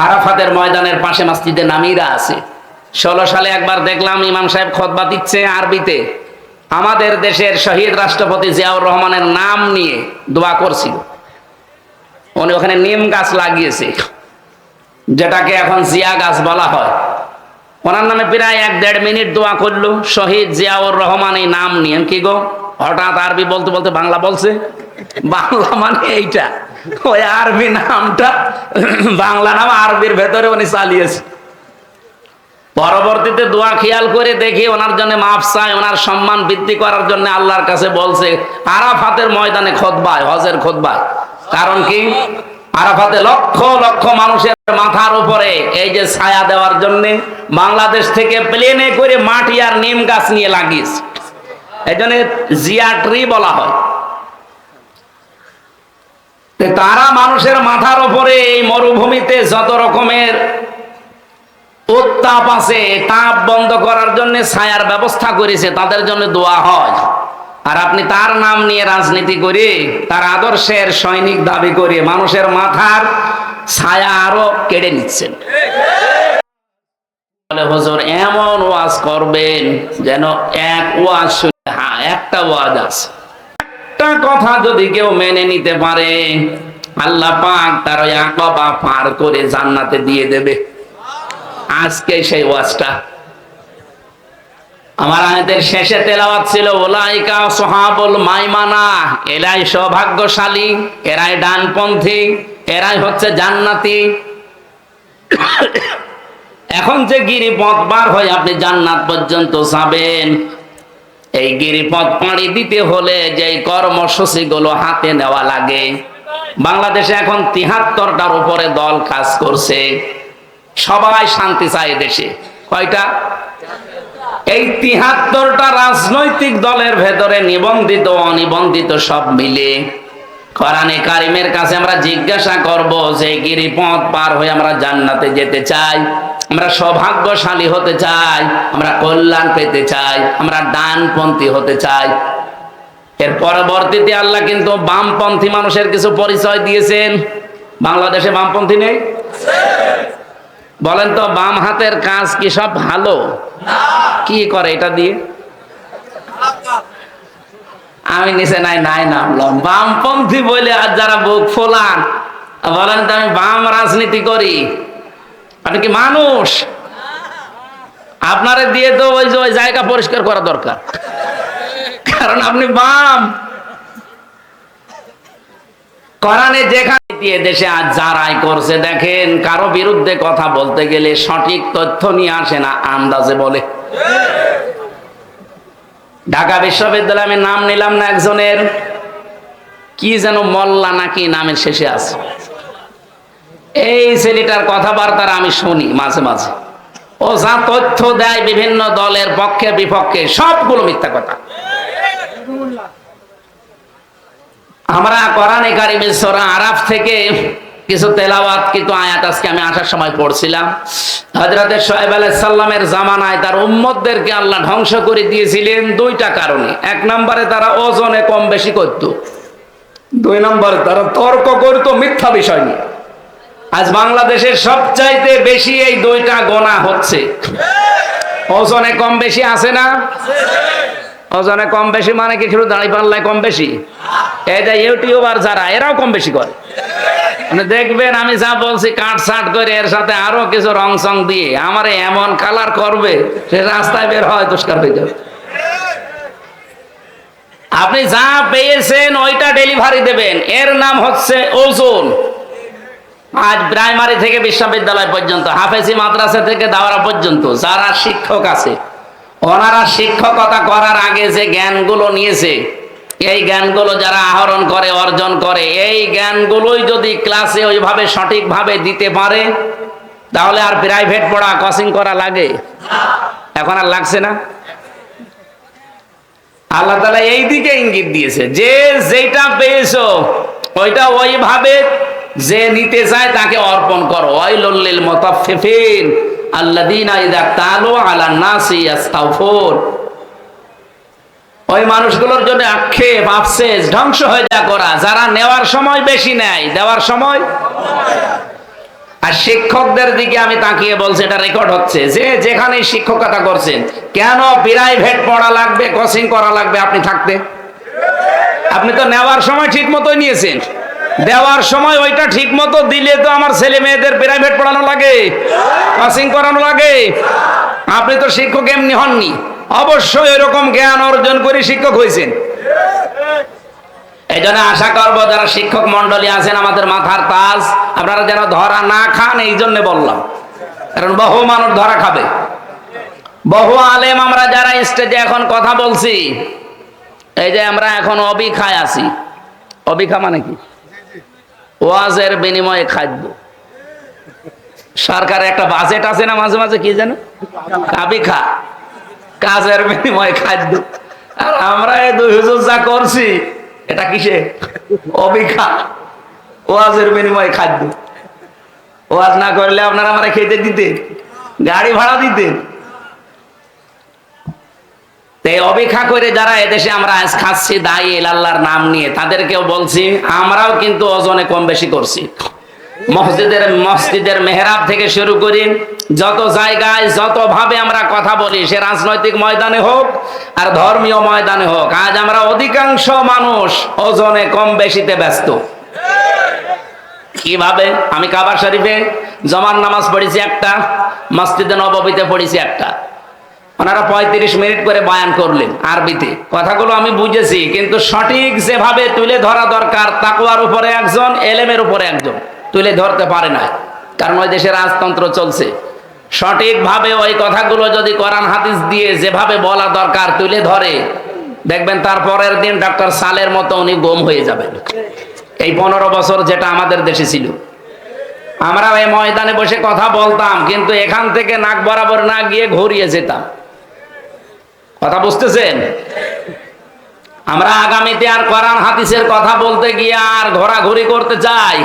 আরাফাতের ময়দানের পাশে মসজিদে নামিরা আছে। 16 সালে একবার দেখলাম ইমাম সাহেব খুতবা দিচ্ছে আরবিতে, আমাদের দেশের শহীদ রাষ্ট্রপতি জিয়াউর রহমানের নাম নিয়ে দোয়া করছিল। উনি ওখানে নিম গাছ লাগিয়েছে, যেটাকে এখন জিয়া গাছ বলা হয়। ওনার নামে প্রায় 1-1.5 মিনিট দোয়া করলো, শহীদ জিয়াউর রহমান এই নাম নিয়ে। কি গো, হঠাৎ আরবি বলতে বলতে বাংলা বলছে? বাংলা মানে এইটা, ওই আরবি নামটা বাংলা নাম আরবির ভেতরে উনি চালিয়েছে। পরবর্তীতে দোয়া খেয়াল করে দেখি ওনার জন্য মাফ চায়, ওনার সম্মান বৃদ্ধি করার জন্য আল্লাহর কাছে বলছে আরাফাতের ময়দানে খুতবায়, হজের খুতবায়। কারণ কি, আরাফাতে লক্ষ লক্ষ মানুষের মাথার উপরে এই যে ছায়া দেওয়ার জন্য বাংলাদেশ থেকে প্লেনে করে মাটি আর নিম গাছ নিয়ে লাগিয়েছে। এই জন্য জিয়া ট্রি বলা হয়। তারা মানুষের মাথার উপরে এই মরুভূমিতে যত রকমের উত্তাপ আছে, তাপ বন্ধ করার জন্য ছায়ার ব্যবস্থা করেছে, তাদের জন্য দোয়া হয়। আর আপনি তার নাম নিয়ে রাজনীতি করে, তার আদর্শের সৈনিক দাবি করে মানুষের মাথার ছায়া আরো কেড়ে নিচ্ছেন। হুজুর এমন ওয়াজ করবেন যেন এক ওয়াজ শুনে, হ্যাঁ একটা ওয়াজ আছে, একটা কথা যদি কেউ মেনে নিতে পারে আল্লাহ পাক তার ওই আকবা পার করে জান্নাতে দিয়ে দেবে। আজকে সেই ওয়াজটা আমার আয়াতের শেষে তেলাওয়াত ছিল, উলাইকা সাহাবুল মাইমানা, এরাই সৌভাগ্যশালী, এরাই ডানপন্থী, এরাই হচ্ছে জান্নাতি। এখন যে গিরিপথ পার হয়ে আপনি জান্নাত পর্যন্ত যাবেন, এই গিরিপথ পাড়ি দিতে হলে যে কর্মসূচিগুলো হাতে নেওয়া লাগে, বাংলাদেশে এখন 73টার উপরে দল কাজ করছে। সবাই শান্তি চায় দেশে। কয়টা? এই 73টা রাজনৈতিক দলের ভেতরে নিবন্ধিত অনিবন্ধিত সব মিলে কোরআনে কারিমের কাছে আমরা জিজ্ঞাসা করব যে গিরিপথ পার হয়ে আমরা জান্নাতে যেতে চাই, আমরা সৌভাগ্যশালী হতে চাই, আমরা কল্যাণ পেতে চাই, আমরা ডানপন্থী হতে চাই। এর পরবর্তীতে আল্লাহ কিন্তু বামপন্থী মানুষের কিছু পরিচয় দিয়েছেন। বাংলাদেশে বামপন্থী নেই? বলেন তো, বাম হাতের কাজ কি সব ভালো? কি করে এটা দিয়ে? আমি নিচে নাই নামলাম বামপন্থী বলে, আর যারা বুক ফোলান বলেন তো আমি বাম রাজনীতি করি। আপনি কি মানুষ? আপনারে দিয়ে তো ওই যে ওই জায়গা পরিষ্কার করা দরকার, কারণ আপনি বাম। কোরআনে যেখানে দিয়ে দেশে আজ যারাই করছে দেখেন, কারো বিরুদ্ধে কথা বলতে গেলে সঠিক তথ্য নিয়ে আসে না, আন্দাজে বলে। ঢাকা বিশ্ববিদ্যালয়ে আমি নাম নিলাম না একজনের, কি যেন মোল্লা নাকি নামের শেষে আছে, এই ছেলেটার কথাবার্তা আমি শুনি মাঝে মাঝে। ও যা তথ্য দেয় বিভিন্ন দলের পক্ষে বিপক্ষে, সবগুলো মিথ্যা কথা। আমরা কোরআনে কারিমে সূরা আরাফ থেকে কিছু তেলাওয়াত, কিন্তু আয়াত আজকে আমি আসার সময় পড়ছিলাম। হযরতে শুআয়ব আলাইহিস সালামের জামানায় তার উম্মতদেরকে আল্লাহ ধ্বংস করে দিয়েছিলেন 2টা কারণে। 1 নম্বরে তারা ওজনে কম বেশি করত, 2 নম্বরে তারা তর্ক করত মিথ্যা বিষয় নিয়ে। আজ বাংলাদেশের সবচাইতে বেশি এই 2টা গোনা হচ্ছে। ওজনে কম বেশি আছে না? ওজনে কম বেশি মানে কি শুধু দাঁড়িপাল্লায় কম বেশি? এই যে ইউটিউবার যারা, এরাও কম বেশি করে। মানে দেখবেন আমি যা বলছি কাটছাট করে এর সাথে আরো কিছু রং সং দিয়ে আমারে এমন কালার করবে, সে রাস্তায় বের হয় দুষ্কার হয়ে যাবে। আপনি যা পেয়েছেন ওইটা ডেলিভারি দেবেন, এর নাম হচ্ছে ওজন। আজ প্রাইমারি থেকে বিশ্ববিদ্যালয় পর্যন্ত, হাফেজি মাদ্রাসা থেকে দাওরা পর্যন্ত যারা শিক্ষক আছে, ওনারা শিক্ষকতা করার আগে যে জ্ঞানগুলো নিয়েছে, এই জ্ঞানগুলো যারা আহরণ করে, অর্জন করে, এই জ্ঞানগুলোই যদি ক্লাসে ওইভাবে সঠিকভাবে দিতে পারে, তাহলে আর প্রাইভেট পড়া, কোচিং করা লাগে? এখন আর লাগছে না। আল্লাহ তাআলা এই দিকে ইঙ্গিত দিয়েছে যে যেটা পেয়েছো ওইটা ওইভাবে যে নিতে চায় তাকে অর্পণ করো। ওয়াইলুল লিল মুতাফফিফিন আল্লাযীনা ইযা তালু আলান নাসি ইস্তাওফুন। ওই মানুষগুলোর জন্য আক্ষেপ, আফসোস, ধ্বংস হয়ে যা করা, যারা নেওয়ার সময় বেশি নেয়, দেওয়ার সময়। আর শিক্ষকদের দিকে আমি তাকিয়ে বলছি, এটা রেকর্ড হচ্ছে, যে যেখানে শিক্ষকতা করছেন, কেন প্রাইভেট পড়া লাগবে, কোচিং করা লাগবে আপনি থাকতে? আপনি তো নেওয়ার সময় ঠিক মতোই নিয়েছেন, দেওয়ার সময় ওইটা ঠিক মতো দিলে তো আমার ছেলে মেয়েদের প্রাইভেট পড়ানো লাগে, কোচিং করানো লাগে। আপনি তো শিক্ষক এমনি হননি, অবশ্যই এরকম জ্ঞান অর্জন করে শিক্ষক হয়েছেন। এই জন্য আশা করবো যারা শিক্ষক মন্ডলী আছেন, আমাদের মাথার তাজ, আপনারা যেন ধরা না খান, এই জন্য বললাম। কারণ বহু মানুষ ধরা খাবে। বহু আলেম আমরা যারা স্টেজে এখন কথা বলছি, এই যে আমরা এখন অবিখায় আছি। অবিখা মানে কি? ওয়াজের বিনিময়ে খাদ্য। সরকারের একটা বাজেট আছে না মাঝে মাঝে, কি যেন আবিখা, কাজের বিনিময়ে খাদ্য। আর আমরা এই দুই হুজুর যা করছি, এটা কিসে? অবিখা, ওয়াজের বিনিময়ে খাদ্য। ওয়াজ না করলে আপনারা আমরা খেতে দিতেন, গাড়ি ভাড়া দিতেন। অবিখা করে যারা এদেশে আমরা আজ খাচ্ছি দায়ী আল্লাহর নাম নিয়ে, তাদেরকেও বলছি আমরাও কিন্তু ওজনে কম বেশি করছি। মসজিদের মেহরাব থেকে শুরু করি, যত জায়গায় যত ভাবে আমরা কথা বলি, সে রাজনৈতিক ময়দানে হোক আর ধর্মীয় ময়দানে হোক, আজ আমরা অধিকাংশ মানুষ ওজনে কম বেশিতে ব্যস্ত। কিভাবে? আমি কাবা শরীফে জমার নামাজ পড়েছি একটা, মসজিদে নববীতে পড়েছি একটা। ওনারা 35 মিনিট করে বয়ান করলেন আরবিতে, কথাগুলো আমি বুঝেছি, কিন্তু সঠিক যেভাবে তুলে ধরা দরকার, তাকওয়ার উপরে একজন, এলেমের উপরে একজন তুলে ধরতে পারে না। কারণ ওই দেশে রাজতন্ত্র চলছে। সঠিকভাবে ওই কথাগুলো যদি কোরআন হাদিস দিয়ে যেভাবে বলা দরকার তুলে ধরে, দেখবেন তারপরের দিন ডক্টর সালের মতো উনি গুম হয়ে যাবেন। এই 15 বছর যেটা আমাদের দেশে ছিল, আমরা এই ময়দানে বসে কথা বলতাম, কিন্তু এখান থেকে নাক বরাবর না গিয়ে ঘুরিয়ে যেতাম। কথা বুঝতেছেন? আমরা আগামীতে আর কোরআন হাদিসের কথা বলতে গিয়ে আর ঘোরাঘুরি করতে চাই?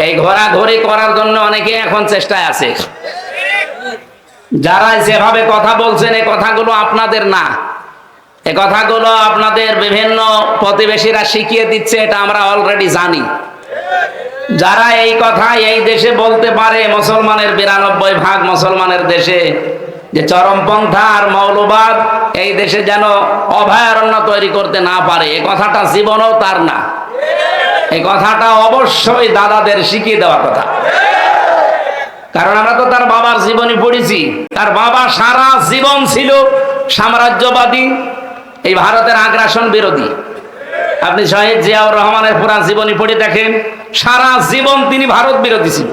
এই ঘোরাঘুরি করার জন্য অনেকে এখন চেষ্টায় আছে। যারা যেভাবে কথা বলছেন, এই কথাগুলো আপনাদের না, এই কথাগুলো আপনাদের বিভিন্ন প্রতিবেশীরা শিখিয়ে দিচ্ছে, এটা আমরা অলরেডি জানি। যারা এই কথা এই দেশে বলতে পারে, মুসলমানের 92% মুসলমানের দেশে, যে চরমপন্থা আর মৌলবাদ এই দেশে যেন অভয়ারণ্য তৈরি করতে না পারে, এই কথাটা জীবনও তার না। এই কথাটা অবশ্যই দাদাদের শিখিয়ে দেওয়া কথা। কারণ আমরা তো তার বাবার জীবনী পড়েছি। তার বাবা সারা জীবন ছিল সাম্রাজ্যবাদী, এই ভারতের আগ্রাসন বিরোধী। আপনি শহীদ জিয়াউর রহমানের পুরা জীবনী পড়ে দেখেন, সারা জীবন তিনি ভারত বিরোধী ছিল।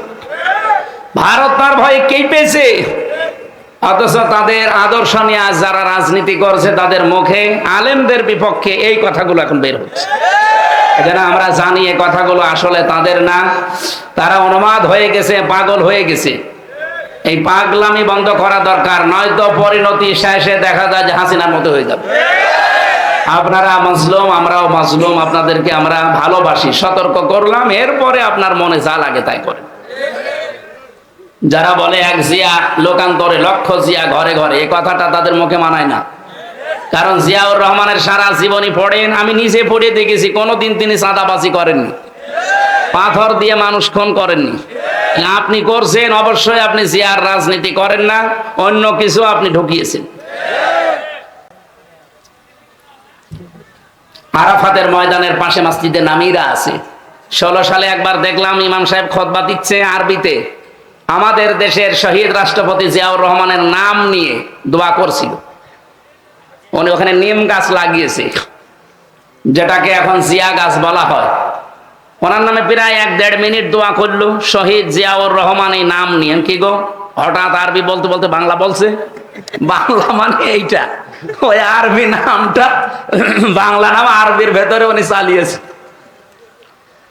ভারত তার ভয়ে কেঁপেছে, অথচ তাদের আদর্শ নিয়ে আজ যারা রাজনীতি করছে, তাদের মুখে আলেমদের বিপক্ষে এই কথাগুলো এখন বের হচ্ছে। এজন্য আমরা জানি এই কথাগুলো আসলে তাদের না, তারা উন্মাদ হয়ে গেছে, পাগল হয়ে গেছে। এই পাগলামি বন্ধ করা দরকার, নয়তো পরিণতি শেষে দেখা যায় যে হাসিনার মতো হয়ে যাবে। আপনারা মাজলুম, আমরাও মাজলুম, আপনাদেরকে আমরা ভালোবাসি, সতর্ক করলাম, এরপরে আপনার মনে যা লাগে তাই করেন। যারা বলে এক জিয়া লোকান্তরে লক্ষ জিয়া ঘরে ঘরে, এই কথাটা তাদের মুখে মানায় না। কারণ জিয়াউর রহমানের সারা জীবনী পড়েন, আমি নিজে পড়ে দেখেছি, কোনোদিন তিনি চাঁদাবাজি করেননি, পাথর দিয়ে মানুষ খুন করেননি। আপনি করছেন, অবশ্যই আপনি জিয়ার রাজনীতি করেন না, অন্য কিছু আপনি ঢুকিয়েছেন। আরাফাতের ময়দানের পাশে মসজিদে নামিরা আছে। 16 সালে একবার দেখলাম ইমাম সাহেব খুতবা দিচ্ছে আরবিতে, আমাদের দেশের শহীদ রাষ্ট্রপতি জিয়াউর রহমানের নাম নিয়ে দোয়া করছিল। উনি ওখানে নিম গাছ লাগিয়েছে, যেটাকে এখন জিয়া গাছ বলা হয়। ওনার নামে প্রায় 1-1.5 মিনিট দোয়া করলো, শহীদ জিয়াউর রহমান এই নাম নিয়ে। কি গো, হঠাৎ আরবি বলতে বলতে বাংলা বলছে? বাংলা মানে এইটা, ওই আরবি নামটা বাংলা নাম আরবির ভেতরে উনি চালিয়েছে।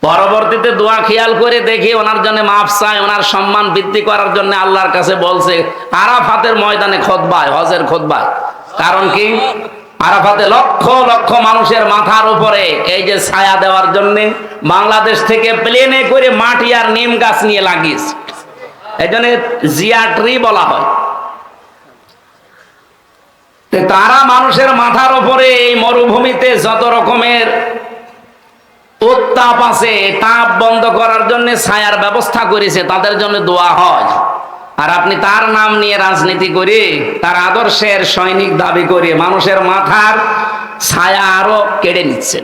পরবর্তীতে দোয়া খেয়াল করে দেখি ওনার জন্য মাফ চায়, ওনার সম্মান বৃদ্ধি করার জন্য আল্লাহর কাছে বলছে আরাফাতের ময়দানে খুতবায়, হজের খুতবায়। কারণ কি? আরাফাতে লক্ষ লক্ষ মানুষের মাথার উপরে এই যে ছায়া দেওয়ার জন্য বাংলাদেশ থেকে প্লেনে করে মাটি আর নিম গাছ নিয়ে লাগিয়েছে। এই জন্য জিয়া ট্রি বলা হয়। তারা মানুষের মাথার উপরে এই মরুভূমিতে যত রকমের উত্তাপ আছে, তাপ বন্ধ করার জন্য ছায়ার ব্যবস্থা করেছে, তাদের জন্য দোয়া হয়। আর আপনি তার নাম নিয়ে রাজনীতি করে, তার আদর্শের সৈনিক দাবি করে মানুষের মাথার ছায়া আরো কেড়ে নিচ্ছেন।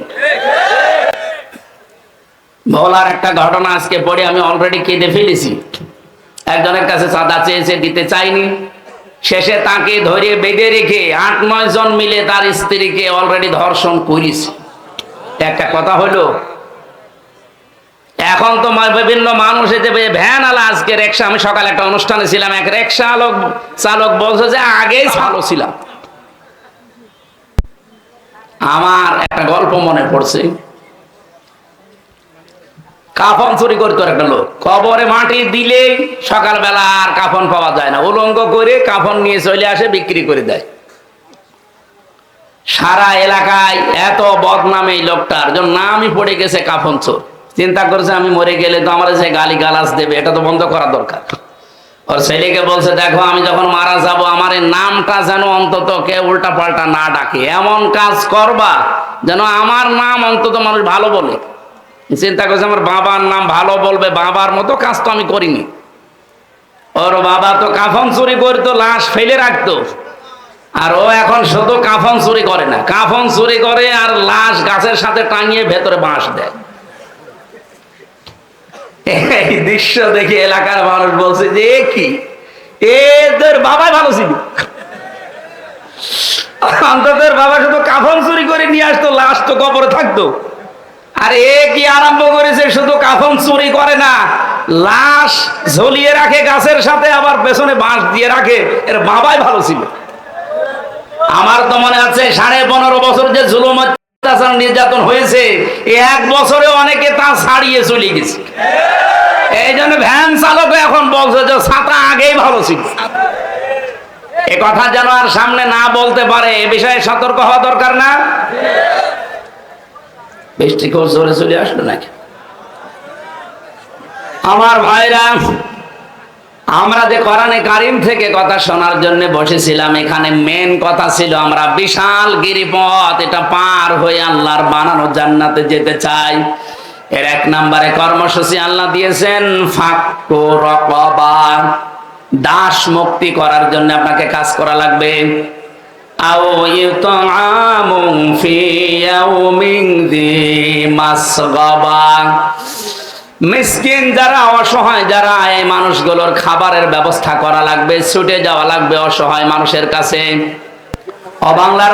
বলার একটা ঘটনা আজকে পড়ে আমি অলরেডি কেঁদে ফেলেছি। একজনের কাছে চাঁদা চেয়েছে, দিতে চাইনি, শেষে তাকে ধরে বেঁধে রেখে 8-9 জন মিলে তার স্ত্রীকে অলরেডি ধর্ষণ করেছে। একটা কথা হলো, এখন তো বিভিন্ন মানুষ এতে ভ্যান আলা, আজকে রিক্সা, আমি সকালে একটা অনুষ্ঠানে ছিলাম, এক রিক্সা চালক বলছে যে আগেই ভালো ছিলাম। আমার একটা গল্প মনে পড়ছে। কাফন চুরি করতো একটা লোক, কবরে মাটি দিলে সকালবেলা আর কাফন পাওয়া যায় না, উলঙ্গ করে কাফন নিয়ে চলে আসে, বিক্রি করে দেয়। সারা এলাকায় এত বদনাম এই লোকটার, জন্য নামই পড়ে গেছে কাফন চোর। চিন্তা করছে আমি মরে গেলে তো আমার যে গালি গালাজ দেবে, এটা তো বন্ধ করা দরকার। ওর ছেলেকে বলছে, দেখো আমি যখন মারা যাব আমার এই নামটা যেন অন্তত কেউ উল্টা পাল্টা না ডাকে, এমন কাজ করবা যেন আমার নাম অন্তত মানুষ ভালো বলে। চিন্তা করছে আমার বাবার নাম ভালো বলবে, বাবার মতো কাজ তো আমি করিনি। ওর বাবা তো কাফন চুরি করতো, লাশ ফেলে রাখতো, আর ও এখন শুধু কাফন চুরি করে না, কাফন চুরি করে আর লাশ গাছের সাথে টাঙিয়ে ভেতরে বাঁশ দেয়। এই দৃশ্য দেখে এলাকার মানুষ বলছে যে কি এদের বাবাই ভালো ছিল, অন্তত বাবা শুধু কাফন চুরি করে নিয়ে আসতো, লাশ তো কবরে থাকতো। আর এ কি আরম্ভ করেছে, শুধু কাফন চুরি করে না, লাশ ঝুলিয়ে রাখে গাছের সাথে, আবার পেছনে বাঁশ দিয়ে রাখে। এর বাবাই ভালো ছিল। আমার তো মনে আছে 15.5 বছর যে জুলুম অত্যাচার নির্যাতন হয়েছে, 1 বছরে অনেকে তা ছাড়িয়ে চলে গেছে। এই জন্য ভ্যান চালক এখন বলছে যে ছাতা আগেই ভালো ছিল। এ কথা যেন আর সামনে না বলতে পারে, এ বিষয়ে সতর্ক হওয়া দরকার না? বৃষ্টি খুব জোরে চলে আসলো নাকি? আমার ভাইরা, আমরা যে কোরআনে কারিম থেকে কথা শোনার জন্য বসেছিলাম, এখানে মেন কথা ছিল আমরা বিশাল গিরিপথ, এটা পার হয়ে আল্লাহর বানানো জান্নাতে যেতে চাই। এর 1 নম্বরে কর্মসূচি আল্লাহ দিয়েছেন ফাক্কু রাকাবা, দাস মুক্তি করার জন্য আপনাকে কাজ করা লাগবে। আও ইউতআমুন ফি ইয়াউমিন যি মাসগাবা, মিসকিন যারা, অসহায় যারা, এই মানুষগুলোর খাবারের ব্যবস্থা করা লাগবে, ছুটে যাওয়া লাগবে অসহায় মানুষের কাছে। ও বাংলার